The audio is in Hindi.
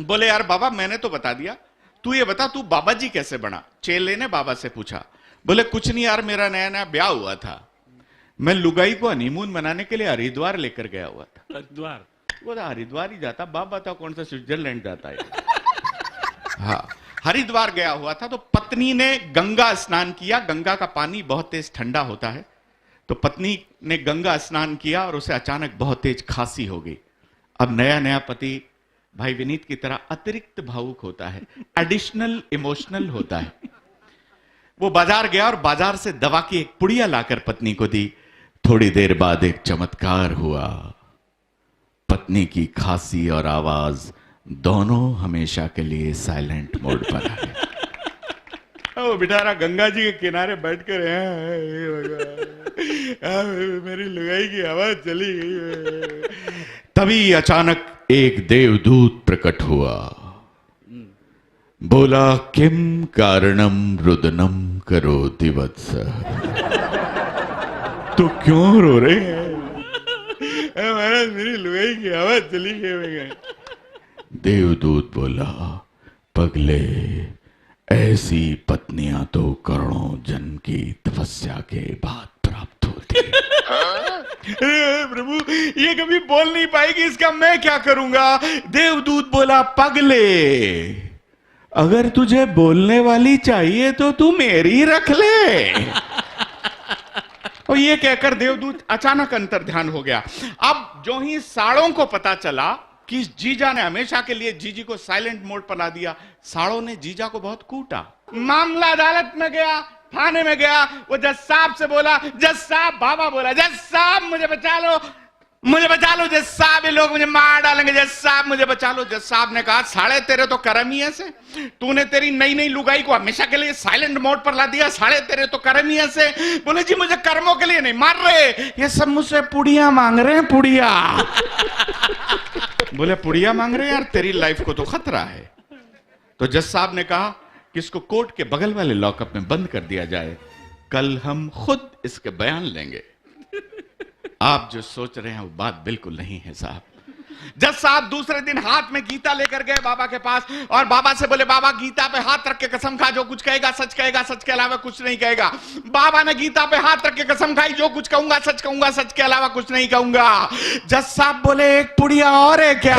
बोले यार बाबा मैंने तो बता दिया, तू ये बता तू बाबा जी कैसे बना। चेले ने बाबा से पूछा। बोले कुछ नहीं यार, मेरा नया नया ब्याह हुआ था, मैं लुगाई को हनीमून मनाने के लिए हरिद्वार लेकर गया हुआ था। हरिद्वार? वो तो हरिद्वार ही जाता, बाप बताओ कौन सा स्विट्जरलैंड जाता है। हाँ, हरिद्वार गया हुआ था। तो पत्नी ने गंगा स्नान किया, गंगा का पानी बहुत तेज ठंडा होता है। तो पत्नी ने गंगा स्नान किया और उसे अचानक बहुत तेज खांसी हो गई। अब नया नया पति भाई विनीत की तरह अतिरिक्त भावुक होता है, एडिशनल इमोशनल होता है। वो बाजार गया और बाजार से दवा की एक पुड़िया लाकर पत्नी को दी। थोड़ी देर बाद एक चमत्कार हुआ, पत्नी की खांसी और आवाज दोनों हमेशा के लिए साइलेंट मोड पर आ गए। वो बेचारा गंगा जी के किनारे बैठकर मेरी लुगाई की आवाज चली गई। तभी अचानक एक देवदूत प्रकट हुआ, बोला किम कारणम रुदनम करोति वत्स। तो क्यों रो रहे हैं? महाराज मेरी लुगाई की आवाज चली गई। देवदूत बोला, पगले ऐसी पत्नियां तो करोड़ों जन्म की तपस्या के बाद प्राप्त होती। अरे प्रभु ये कभी बोल नहीं पाएगी, इसका मैं क्या करूंगा? देवदूत बोला, पगले अगर तुझे बोलने वाली चाहिए तो तू मेरी रख ले। और ये कहकर देवदूत अचानक अंतर्ध्यान हो गया। अब जो ही साड़ों को पता चला कि जीजा ने हमेशा के लिए जीजी को साइलेंट मोड पर ला दिया, साड़ों ने जीजा को बहुत कूटा। मामला अदालत में गया, थाने में गया। वो जज साहब से बोला, जज साहब, बाबा बोला, जज साहब मुझे बचा लो, मुझे बचा लो जज साहब, ये लोग मुझे मार डालेंगे, जज साहब मुझे बचा लो। जज साहब ने कहा, साले तेरे तो कर्म ही ऐसे, तूने तेरी नई नई लुगाई को हमेशा के लिए साइलेंट मोड पर ला दिया, साले तेरे तो कर्म ही ऐसे। बोले जी मुझे कर्मों के लिए नहीं मार रहे, ये सब मुझसे पुड़िया मांग रहे हैं, पुड़िया। बोले पुड़िया मांग रहे हैं यार, तेरी लाइफ को तो खतरा है। तो जज साहब ने कहा कि इसको कोर्ट के बगल वाले लॉकअप में बंद कर दिया जाए, कल हम खुद इसके बयान लेंगे। आप जो सोच रहे हैं वो बात बिल्कुल नहीं है साहब। जज साहब दूसरे दिन हाथ में गीता लेकर गए बाबा के पास और बाबा से बोले, बाबा गीता पे हाथ रख के कसम खा, जो कुछ कहेगा, सच के अलावा कुछ नहीं कहेगा। बाबा ने गीता पे हाथ रख के कसम खाई, जो कुछ कहूंगा, सच के अलावा कुछ नहीं कहूंगा। जज साहब बोले, एक पुड़िया और है क्या?